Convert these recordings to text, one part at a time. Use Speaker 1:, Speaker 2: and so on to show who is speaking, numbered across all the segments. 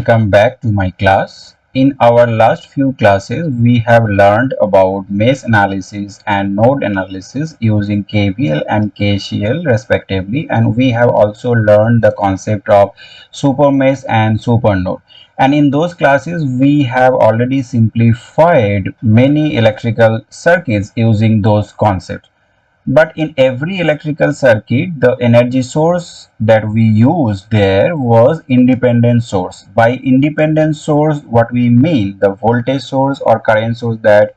Speaker 1: Welcome back to my class. In our last few classes, we have learned about mesh analysis and node analysis using KVL and KCL respectively, and we have also learned the concept of super mesh and super node. And in those classes, we have already simplified many electrical circuits using those concepts. But in every electrical circuit, the energy source that we used there was independent source. By independent source, what we mean, the voltage source or current source that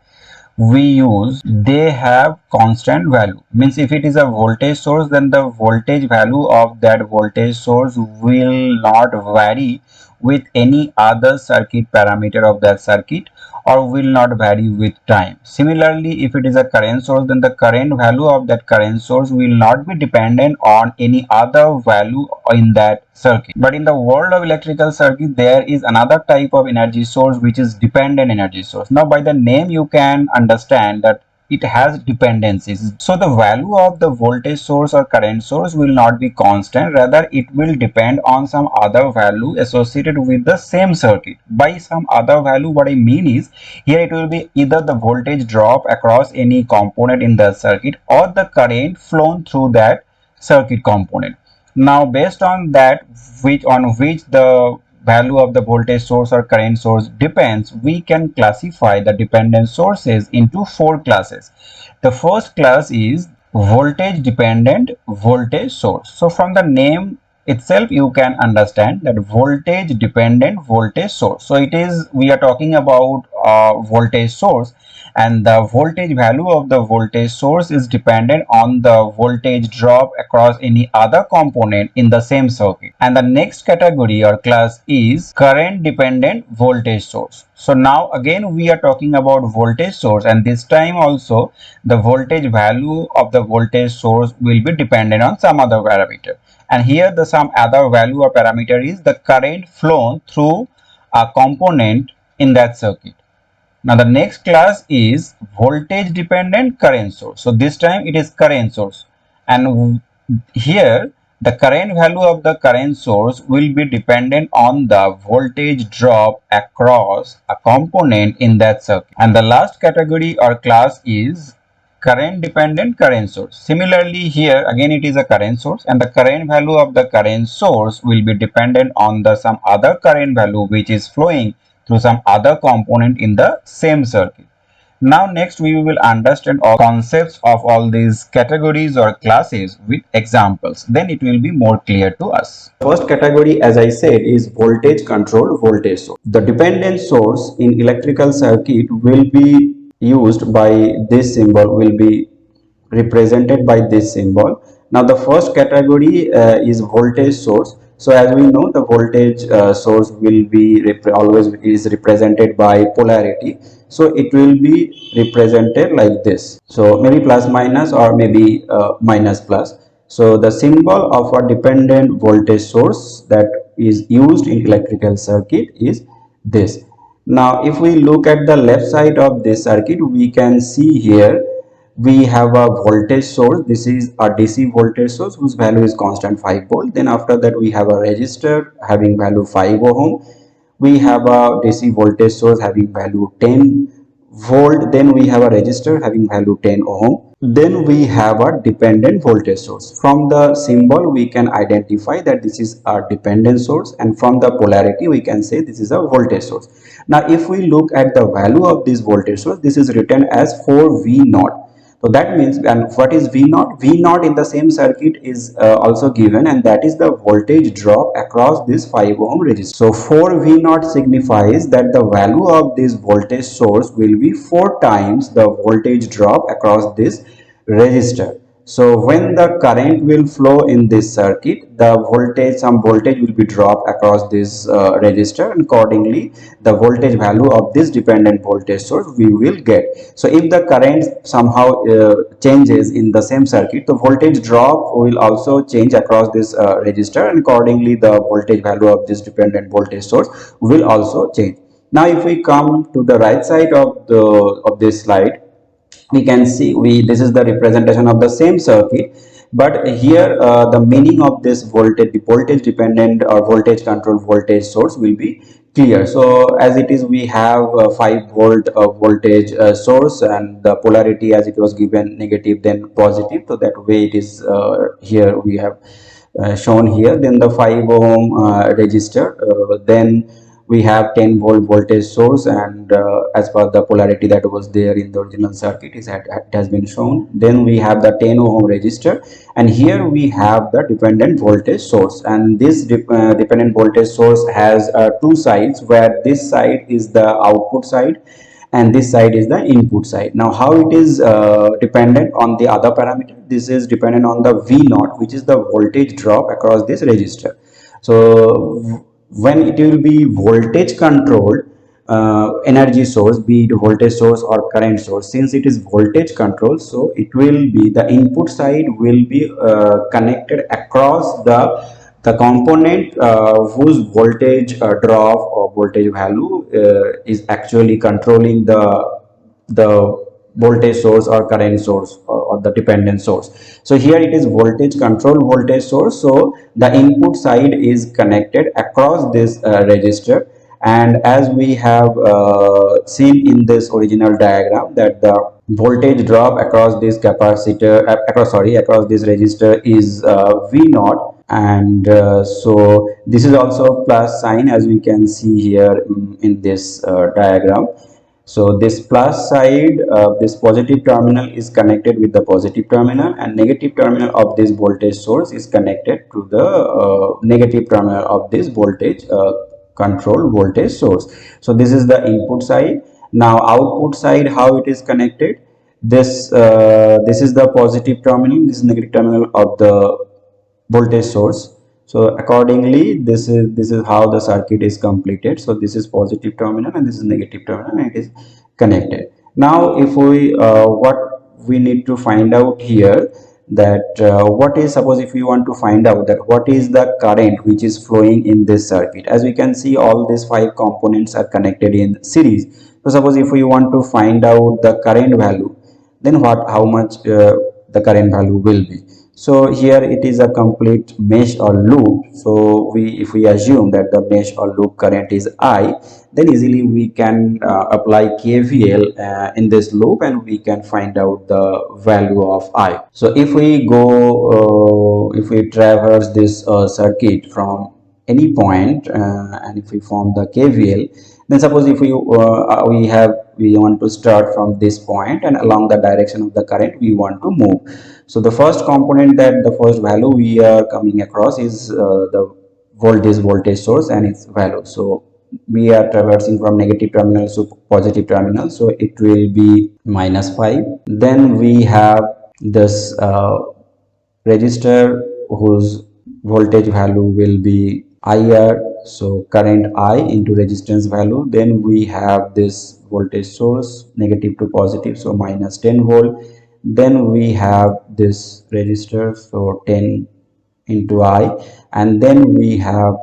Speaker 1: we use, they have constant value. Means if it is a voltage source, then the voltage value of that voltage source will not vary with any other circuit parameter of that circuit, or will not vary with time. Similarly, if it is a current source, then the current value of that current source will not be dependent on any other value in that circuit. But in the world of electrical circuit, there is another type of energy source which is dependent energy source. Now by the name you can understand that it has dependencies. So the value of the voltage source or current source will not be constant, rather it will depend on some other value associated with the same circuit. By some other value, what I mean is, here it will be either the voltage drop across any component in the circuit or the current flown through that circuit component. Now based on that, which the value of the voltage source or current source depends, we can classify the dependent sources into four classes. The first class is voltage dependent voltage source. So from the name itself you can understand that voltage dependent voltage source. So we are talking about voltage source, and the voltage value of the voltage source is dependent on the voltage drop across any other component in the same circuit. And the next category or class is current dependent voltage source. So now again we are talking about voltage source, and this time also the voltage value of the voltage source will be dependent on some other parameter. And here the some other value or parameter is the current flown through a component in that circuit. Now the next class is voltage dependent current source. So this time it is current source, and here the current value of the current source will be dependent on the voltage drop across a component in that circuit. And the last category or class is current dependent current source. Similarly, here again it is a current source, and the current value of the current source will be dependent on the some other current value which is flowing through some other component in the same circuit. Now next we will understand all concepts of all these categories or classes with examples. Then it will be more clear to us.
Speaker 2: First category, as I said, is voltage controlled voltage source. The dependent source in electrical circuit will be used by this symbol, will be represented by this symbol. Now the first category is voltage source. So as we know, the voltage source will be always is represented by polarity. So it will be represented like this. So maybe plus minus, or maybe minus plus. So the symbol of a dependent voltage source that is used in electrical circuit is this. Now if we look at the left side of this circuit, we can see here we have a voltage source. This is a DC voltage source whose value is constant 5 volt. Then after that we have a resistor having value 5 ohm. We have a DC voltage source having value 10 volt. Then we have a resistor having value 10 ohm. Then we have a dependent voltage source. From the symbol we can identify that this is a dependent source, and from the polarity we can say this is a voltage source. Now if we look at the value of this voltage source, this is written as 4V0. So that means, and what is V0? V0 in the same circuit is also given, and that is the voltage drop across this 5 ohm resistor. So 4V0 signifies that the value of this voltage source will be 4 times the voltage drop across this resistor. So when the current will flow in this circuit, the voltage, some voltage will be dropped across this resistor, and accordingly the voltage value of this dependent voltage source we will get. So if the current somehow changes in the same circuit, the voltage drop will also change across this resistor, and accordingly the voltage value of this dependent voltage source will also change. Now if we come to the right side of this slide, we can see this is the representation of the same circuit. But here the meaning of this voltage, the voltage dependent or voltage controlled voltage source will be clear. So as it is, we have 5 volt voltage source, and the polarity as it was given negative then positive, so that way it is here we have shown here. Then the 5 ohm resistor, then we have 10 volt voltage source, and as per the polarity that was there in the original circuit it has been shown. Then we have the 10 ohm resistor, and here we have the dependent voltage source, and this dependent voltage source has two sides, where this side is the output side and this side is the input side. Now how it is dependent on the other parameter? This is dependent on the v naught, which is the voltage drop across this resistor. So when it will be voltage controlled energy source, be it voltage source or current source, since it is voltage control, so it will be the input side will be connected across the component whose voltage drop or voltage value is actually controlling the voltage source or current source, or the dependent source. So here it is voltage control voltage source, so the input side is connected across this resistor. And as we have seen in this original diagram, that the voltage drop across this capacitor across this resistor is v naught. And so this is also plus sign, as we can see here in this diagram. So this plus side, this positive terminal is connected with the positive terminal, and negative terminal of this voltage source is connected to the negative terminal of this voltage control voltage source. So this is the input side. Now output side, how it is connected? This is the positive terminal, this is negative terminal of the voltage source. So accordingly, this is how the circuit is completed. So this is positive terminal and this is negative terminal, and it is connected. Now if we what we need to find out here, that what is, suppose if we want to find out that what is the current which is flowing in this circuit. As we can see, all these 5 components are connected in series. So suppose if we want to find out the current value, then how much the current value will be. So here it is a complete mesh or loop. So if we assume that the mesh or loop current is I, then easily we can apply KVL in this loop, and we can find out the value of I. So if we go if we traverse this circuit from any point, and if we form the KVL, then suppose if we want to start from this point, and along the direction of the current we want to move. So the first component, that the first value we are coming across is the voltage source and its value. So we are traversing from negative terminal to positive terminal, so it will be -5. Then we have this resistor whose voltage value will be IR, so current I into resistance value. Then we have this voltage source, negative to positive, so -10 volt. Then we have this resistor, so 10 into I, and then we have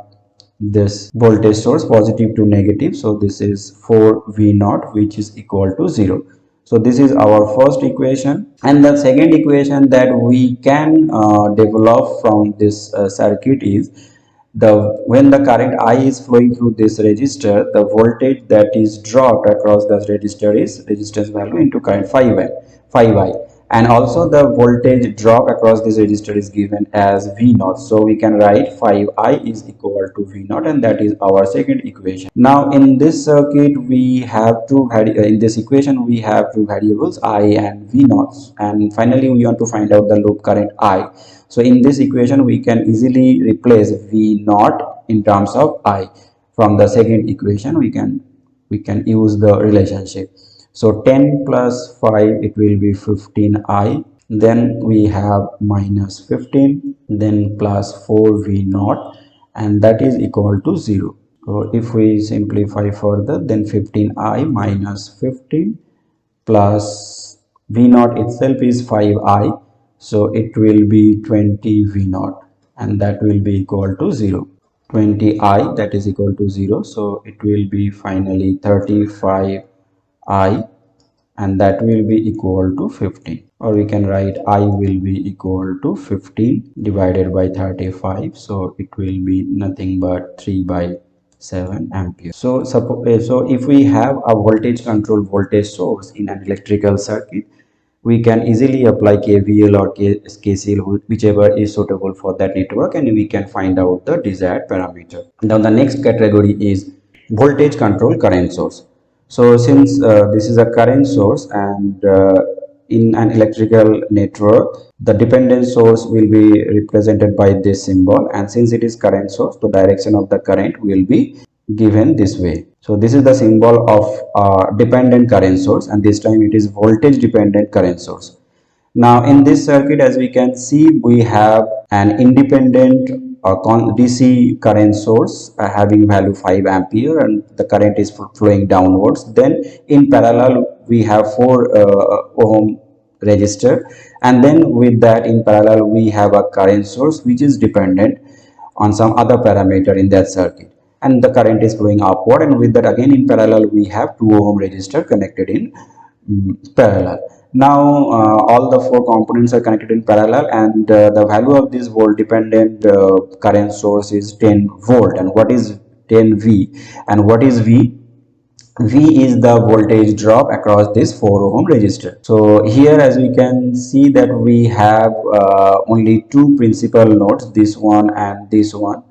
Speaker 2: this voltage source, positive to negative, so this is 4v naught, which is equal to 0. So this is our first equation. And the second equation that we can develop from this circuit is, when the current I is flowing through this resistor, the voltage that is dropped across the resistor is resistance value into current 5I. And also the voltage drop across this resistor is given as V naught. So we can write 5I is equal to V naught, and that is our second equation. Now in this circuit we have in this equation we have two variables, I and V naught, and finally we want to find out the loop current I. So in this equation we can easily replace V naught in terms of I. From the second equation we can use the relationship. So 10 plus 5, it will be 15I. Then we have -15, then plus 4V naught, and that is equal to 0. So if we simplify further, then 15I minus 15 plus V naught itself is 5I. So it will be 20 V naught, and that will be equal to 0. 20I, that is equal to 0. So it will be finally 35I and that will be equal to 15, or we can write I will be equal to 15 divided by 35, so it will be nothing but 3 by 7 ampere. So so if we have a voltage controlled voltage source in an electrical circuit, we can easily apply KVL or KCL, whichever is suitable for that network, and we can find out the desired parameter. Now the next category is voltage control current source. So since this is a current source, and in an electrical network the dependent source will be represented by this symbol, and since it is current source, the direction of the current will be given this way. So this is the symbol of dependent current source, and this time it is voltage dependent current source. Now in this circuit, as we can see, we have an independent DC current source having value 5 ampere, and the current is flowing downwards. Then in parallel we have 4 ohm resistor, and then with that in parallel we have a current source which is dependent on some other parameter in that circuit, and the current is flowing upward, and with that again in parallel we have 2 ohm resistor connected in parallel. Now all the 4 components are connected in parallel, and the value of this volt dependent current source is 10 volt. And what is 10 V, and what is V? V is the voltage drop across this 4 ohm resistor. So here as we can see that we have only two principal nodes, this one and this one.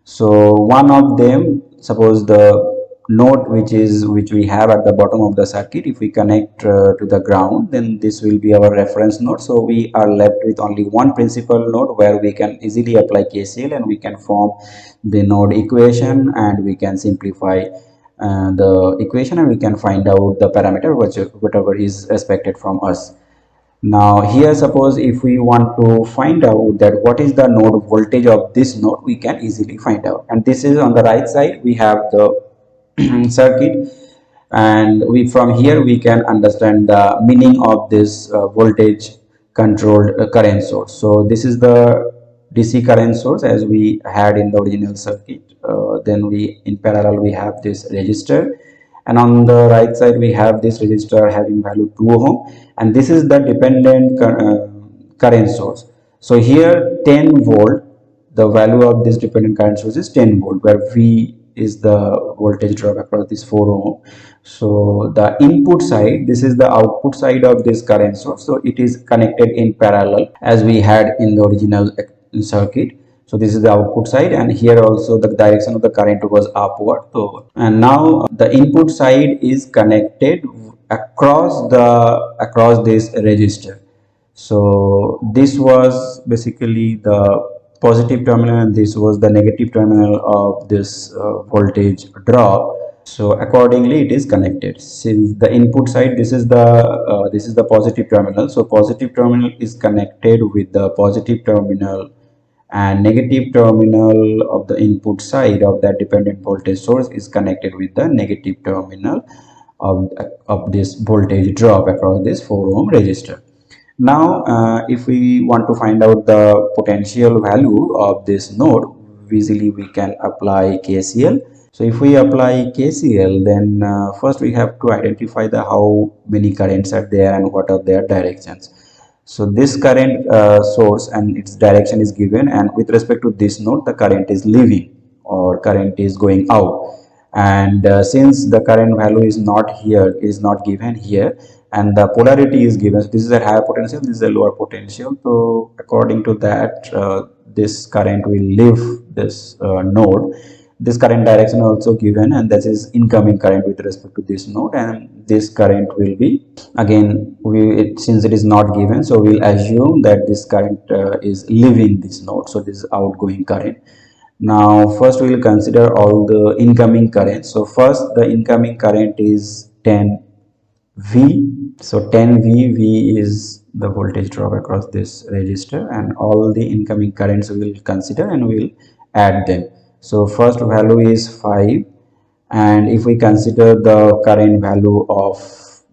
Speaker 2: So one of them, suppose the node which we have at the bottom of the circuit, if we connect to the ground, then this will be our reference node. So we are left with only one principal node where we can easily apply KCL, and we can form the node equation, and we can simplify the equation, and we can find out the parameter whatever is expected from us. Now here, suppose if we want to find out that what is the node voltage of this node, we can easily find out. And this is on the right side we have the circuit, and we from here we can understand the meaning of this voltage controlled current source. So this is the DC current source as we had in the original circuit. Then we in parallel we have this resistor, and on the right side we have this resistor having value 2 ohm, and this is the dependent current source. So here 10 volt, the value of this dependent current source is 10 volt, where V is the voltage drop across this 4 ohm. So the input side, this is the output side of this current source, so it is connected in parallel as we had in the original circuit. So this is the output side, and here also the direction of the current was upward. So and now the input side is connected across this resistor. So this was basically the positive terminal, and this was the negative terminal of this voltage drop. So accordingly it is connected. Since the input side, this is the positive terminal, so positive terminal is connected with the positive terminal, and negative terminal of the input side of that dependent voltage source is connected with the negative terminal of this voltage drop across this 4 ohm resistor. Now if we want to find out the potential value of this node, easily we can apply KCL. So if we apply KCL, then first we have to identify the how many currents are there and what are their directions. So this current source and its direction is given, and with respect to this node the current is leaving or current is going out. And since the current value is not here, is not given here, and the polarity is given, so this is a higher potential, this is a lower potential, so according to that this current will leave this node. This current direction also given, and that is incoming current with respect to this node, and this current will be again since it is not given, so we'll assume that this current is leaving this node, so this is outgoing current. Now first we will consider all the incoming current. So first the incoming current is 10 V. So 10 V, V is the voltage drop across this resistor, and all the incoming currents we will consider and we will add them. So first value is 5, and if we consider the current value of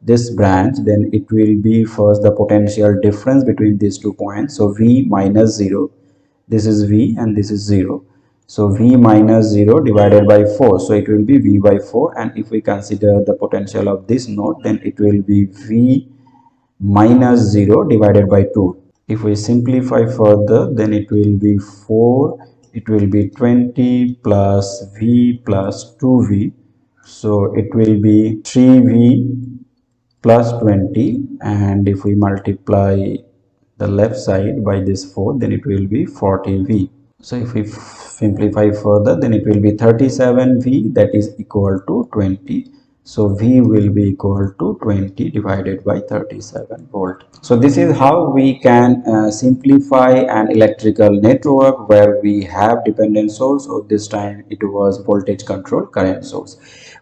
Speaker 2: this branch, then it will be first the potential difference between these 2 points. So V minus 0, this is V and this is 0. So V minus 0 divided by 4. So it will be V by 4. And if we consider the potential of this node, then it will be V minus 0 divided by 2. If we simplify further, then it will be 4. It will be 20 plus V plus 2V. So it will be 3V plus 20, and if we multiply the left side by this 4, then it will be 40V. So if we simplify further, then it will be 37V, that is equal to 20. So V will be equal to 20 divided by 37 volt. So this is how we can simplify an electrical network where we have dependent source, or this time it was voltage control current source.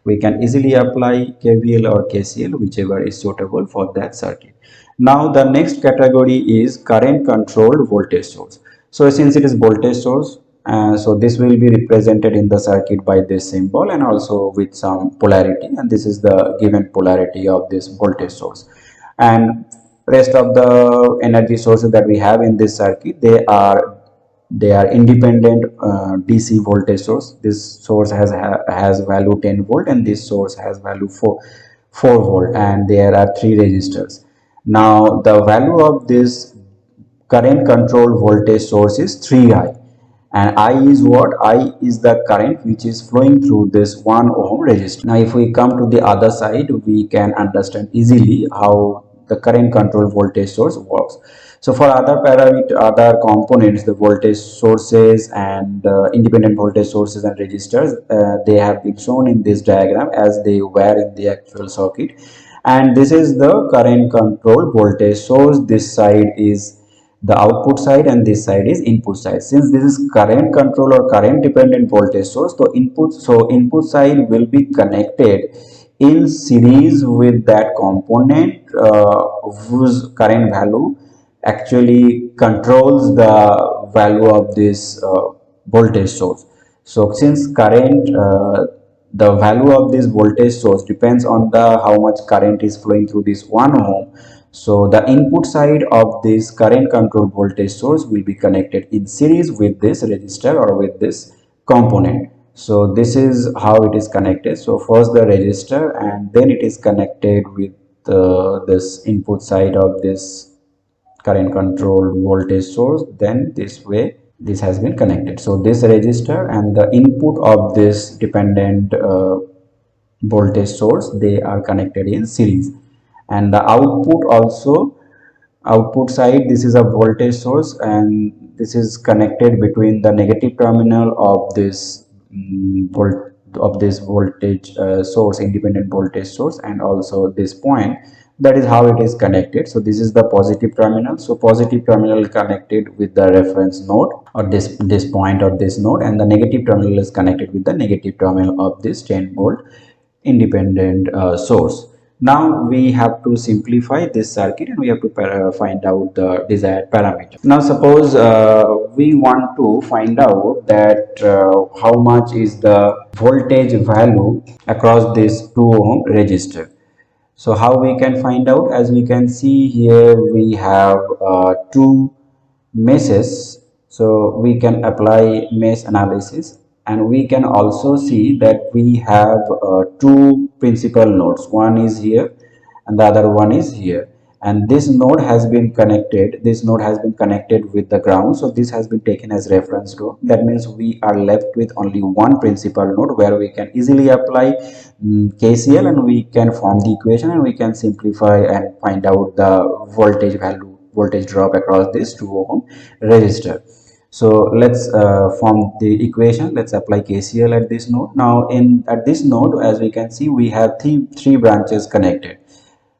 Speaker 2: We can easily apply KVL or KCL, whichever is suitable for that circuit. Now the next category is current controlled voltage source. So since it is voltage source, so this will be represented in the circuit by this symbol and also with some polarity, and this is the given polarity of this voltage source. And rest of the energy sources that we have in this circuit, they are independent DC voltage source. This source has value 10 volt, and this source has value 4 volt, and there are three resistors. Now the value of this current controlled voltage source is 3I, and I is what? I is the current which is flowing through this 1 ohm resistor. Now if we come to the other side, we can understand easily how the current controlled voltage source works. So for other parameter, other components, the voltage sources and independent voltage sources and resistors, they have been shown in this diagram as they were in the actual circuit. And this is the current controlled voltage source. This side is the output side and this side is input side. Since this is current control or current dependent voltage source, so input side will be connected in series with that component whose current value actually controls the value of this voltage source. So since current the value of this voltage source depends on the how much current is flowing through this 1 ohm, so the input side of this current control voltage source will be connected in series with this resistor or with this component. So this is how it is connected. So first the resistor, and then it is connected with this input side of this current controlled voltage source. Then this way this has been connected. So this resistor and the input of this dependent voltage source, they are connected in series. And the output also, output side, this is a voltage source, and this is connected between the negative terminal of this voltage source, independent voltage source, and also this point. That is how it is connected. So this is the positive terminal. So positive terminal connected with the reference node or this point or this node, and the negative terminal is connected with the negative terminal of this 10 volt independent source. Now we have to simplify this circuit, and we have to find out the desired parameter. Now suppose we want to find out that how much is the voltage value across this 2 ohm resistor. So how we can find out? As we can see here, we have two meshes. So we can apply mesh analysis, and we can also see that we have two principal nodes. One is here and the other one is here, and this node has been connected with the ground. So this has been taken as reference node. That means we are left with only one principal node where we can easily apply KCL, and we can form the equation, and we can simplify and find out the voltage drop across this 2 ohm resistor. So let's form the equation. Let's apply KCL at this node. Now at this node, as we can see, we have three branches connected.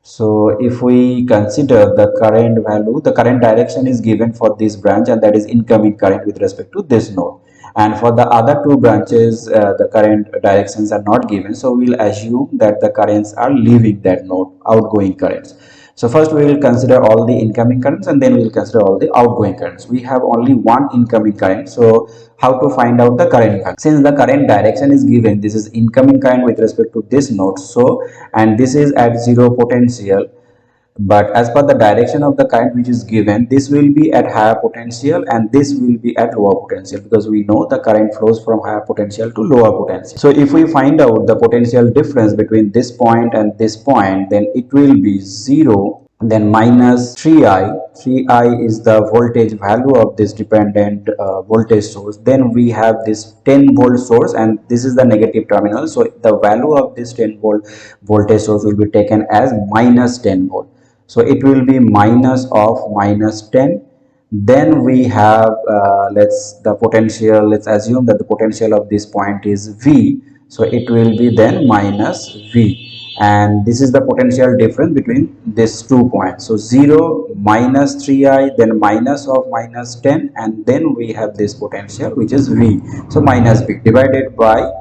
Speaker 2: So if we consider the current value, the current direction is given for this branch, and that is incoming current with respect to this node. And for the other two branches, the current directions are not given. So we will assume that the currents are leaving that node, outgoing currents. So first we will consider all the incoming currents, and then we will consider all the outgoing currents. We have only one incoming current. So how to find out the current value? Since the current direction is given, this is incoming current with respect to this node. So, and this is at zero potential. but as per the direction of the current which is given, this will be at higher potential and this will be at lower potential, because we know the current flows from higher potential to lower potential. So if we find out the potential difference between this point and this point, then it will be 0, then minus 3i. 3i is the voltage value of this dependent voltage source. Then we have this 10 volt source, and this is the negative terminal, so the value of this 10 volt voltage source will be taken as minus 10 volt. So it will be minus of minus 10. Then we have let's potential, let's assume that the potential of this point is V, so it will be then minus V, and this is the potential difference between these 2 points. So 0 minus 3i, then minus of minus 10, and then we have this potential which is V, so minus V divided by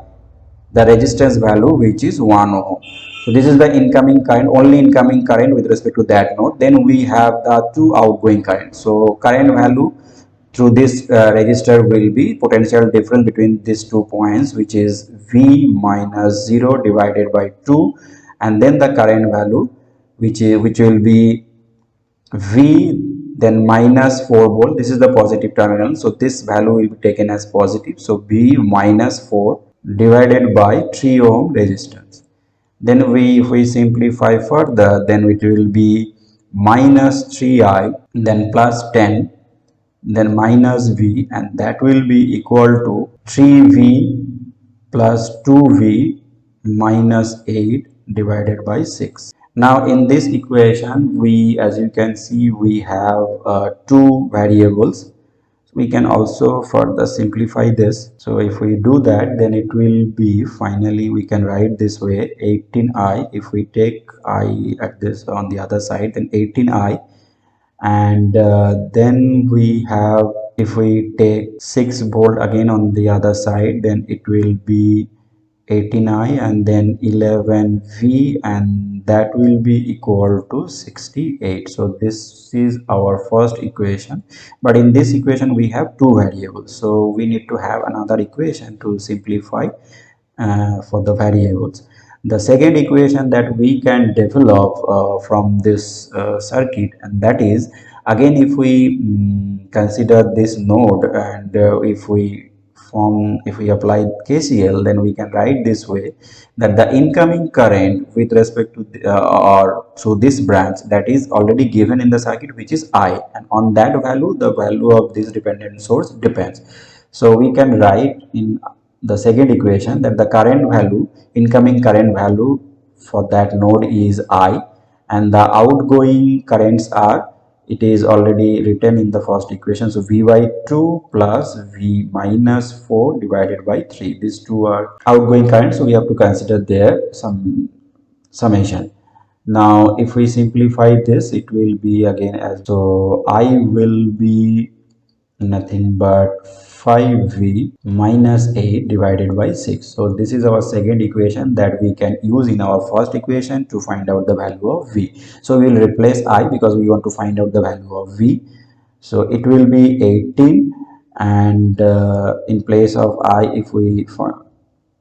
Speaker 2: the resistance value which is 1 ohm. So this is the incoming current, only incoming current with respect to that node. Then we have the two outgoing current. So current value through this resistor will be potential difference between these 2 points, which is V minus 0 divided by 2, and then the current value which will be V, then minus 4 volt. This is the positive terminal, so this value will be taken as positive. So V minus 4 divided by 3 ohm resistance. Then if we simplify further, then it will be minus 3i, then plus 10, then minus V, and that will be equal to 3V plus 2V minus 8 divided by 6. Now in this equation, we, as you can see, we have two variables. We can also further simplify this. So if we do that, then it will be, finally we can write this way, 18i. If we take I at this on the other side, then 18i, and then we have, if we take 6 volt again on the other side, then it will be 18i and then 11v, and that will be equal to 68. So this is our first equation, but in this equation we have two variables, so we need to have another equation to simplify for the variables. The second equation that we can develop from this circuit, and that is, again, if we consider this node, and if we apply KCL, then we can write this way, that the incoming current with respect to or through this branch, that is already given in the circuit, which is I, and on that value the value of this dependent source depends. So we can write in the second equation that the current value, incoming current value for that node is I, and the outgoing currents are, it is already written in the first equation, so V by 2 plus V minus 4 divided by 3. These two are outgoing currents, so we have to consider their some summation. Now if we simplify this, it will be again as, so I will be nothing but 5v minus 8 divided by 6. So this is our second equation that we can use in our first equation to find out the value of v. So we will replace I because we want to find out the value of v. So it will be 18, and in place of I, if we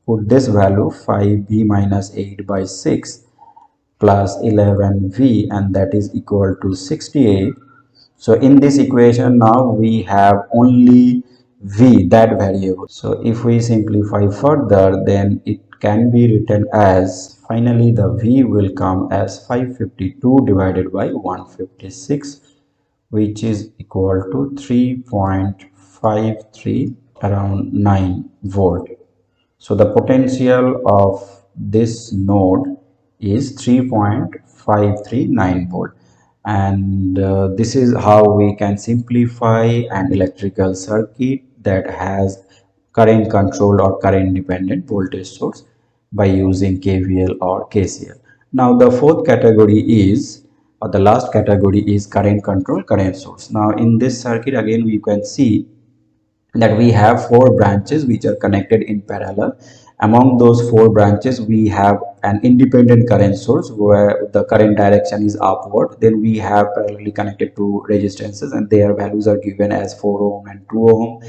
Speaker 2: put this value, 5v minus 8 by 6 plus 11v, and that is equal to 68. So in this equation now we have only v, that variable. So if we simplify further, then it can be written as, finally the v will come as 552 divided by 156, which is equal to 3.53, around 9 volt. So the potential of this node is 3.539 volt, and this is how we can simplify an electrical circuit that has current controlled or current dependent voltage source by using KVL or KCL. Now the fourth category is, or the last category is, current control current source. Now in this circuit again we can see that we have four branches which are connected in parallel. Among those four branches we have an independent current source where the current direction is upward. Then we have parallelly connected two resistances, and their values are given as 4 ohm and 2 ohm,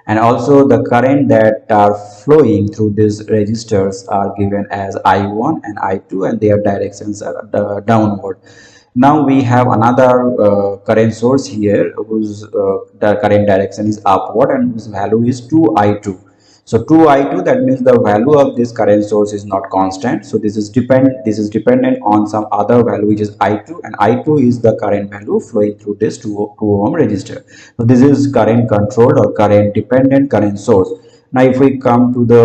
Speaker 2: and also the current that are flowing through these resistors are given as I1 and I2, and their directions are downward. Now we have another current source here whose the current direction is upward and whose value is 2i2. So 2i2, that means the value of this current source is not constant. So this is dependent on some other value which is i2, and i2 is the current value flowing through this 2 ohm resistor. So this is current controlled or current dependent current source. Now if we come to the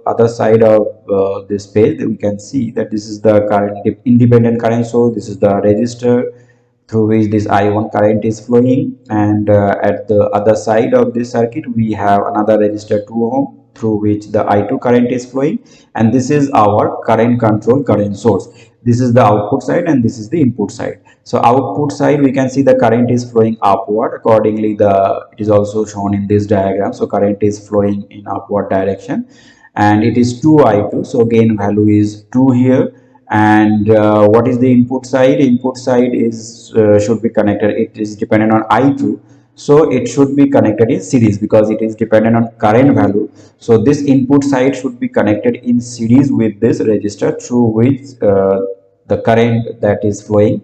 Speaker 2: other side of this page, we can see that this is the current independent current source. This is the resistor through which this I1 current is flowing, and at the other side of this circuit we have another resistor 2 ohm through which the I2 current is flowing, and this is our current control current source. This is the output side and this is the input side. So output side, we can see the current is flowing upward. Accordingly, it is also shown in this diagram. So current is flowing in upward direction, and it is 2i2. So gain value is 2 here. And what is the input side? Input side is should be connected. It is dependent on I2, so it should be connected in series because it is dependent on current value. So this input side should be connected in series with this resistor through which the current that is flowing,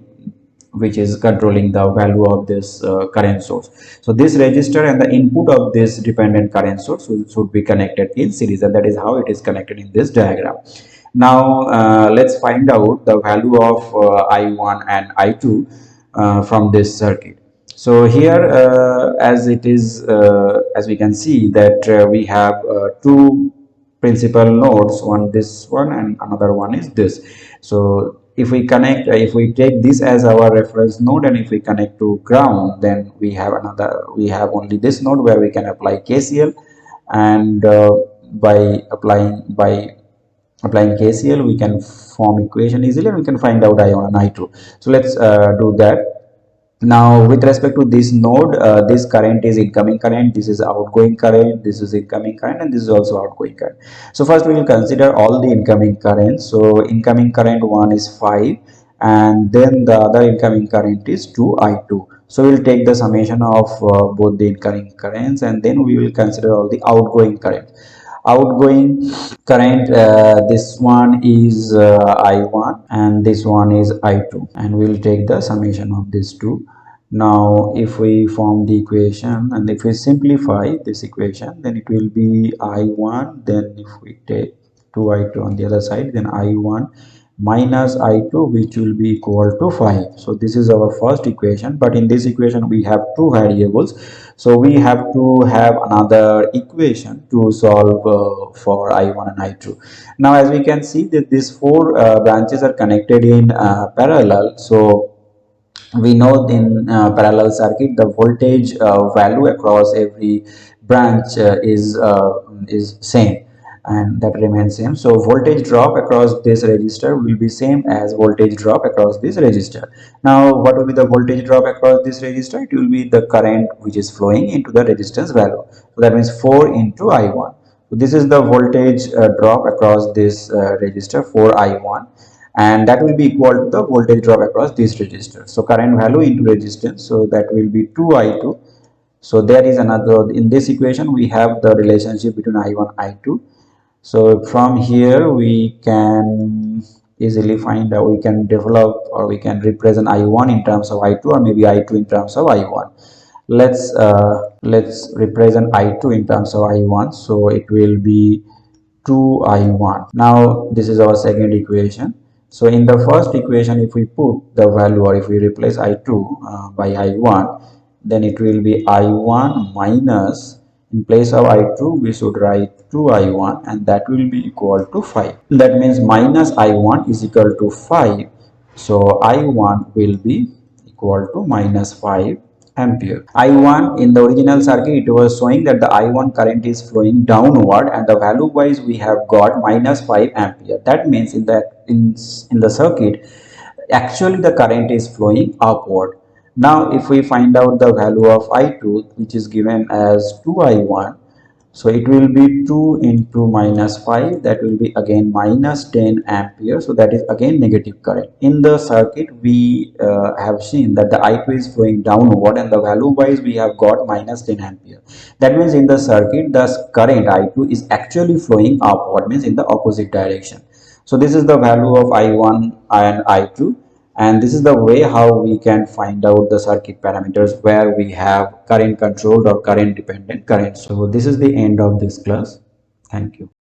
Speaker 2: which is controlling the value of this current source. So this resistor and the input of this dependent current source should be connected in series, and that is how it is connected in this diagram. Now let's find out the value of I1 and I2 from this circuit. So here as it is as we can see that we have two principal nodes, one this one and another one is this. So if we connect, if we take this as our reference node, and if we connect to ground, then we have only this node where we can apply KCL. And by applying KCL, we can form equation easily and we can find out I1 and I2. So let's do that. Now with respect to this node, this current is incoming current, this is outgoing current, this is incoming current, and this is also outgoing current. So first we will consider all the incoming currents. So incoming current one is 5, and then the other incoming current is 2i2. So we'll take the summation of both the incoming currents, and then we will consider all the outgoing current. Outgoing current, this one is I1 and this one is I2, and we'll take the summation of these two. Now if we form the equation and if we simplify this equation, then it will be I1, then if we take 2i2 on the other side, then I1 minus I2, which will be equal to 5. So this is our first equation, but in this equation we have two variables, so we have to have another equation to solve for I1 and I2. Now as we can see that these four branches are connected in parallel. So we know in parallel circuit the voltage value across every branch is same, and that remains same. So voltage drop across this resistor will be same as voltage drop across this resistor. Now what will be the voltage drop across this resistor? It will be the current which is flowing into the resistance value. So that means 4 into I1. So this is the voltage drop across this resistor for I1, and that will be equal to the voltage drop across this resistor. So current value into resistance, so that will be 2i2. So there is another, in this equation we have the relationship between I1 I2. So from here we can easily find out, we can develop or we can represent I1 in terms of I2, or maybe I2 in terms of I1. Let's represent I2 in terms of I1. So it will be 2i1. Now this is our second equation. So in the first equation, if we put the value or if we replace I2 by I1, then it will be I1 minus, in place of I2 we should write 2I1, and that will be equal to 5. That means minus I1 is equal to 5. So I1 will be equal to minus 5 ampere. I1 in the original circuit, it was showing that the I1 current is flowing downward, and the value wise we have got minus 5 ampere. That means in the circuit actually the current is flowing upward. Now if we find out the value of I2, which is given as 2I1, so it will be 2 into minus 5, that will be again minus 10 ampere. So that is again negative current. In the circuit we have seen that the I2 is flowing downward, and the value wise we have got minus 10 ampere. That means in the circuit the current I2 is actually flowing upward, means in the opposite direction. So this is the value of I1 and I2. And this is the way how we can find out the circuit parameters where we have current controlled or current dependent current. So this is the end of this class. Thank you.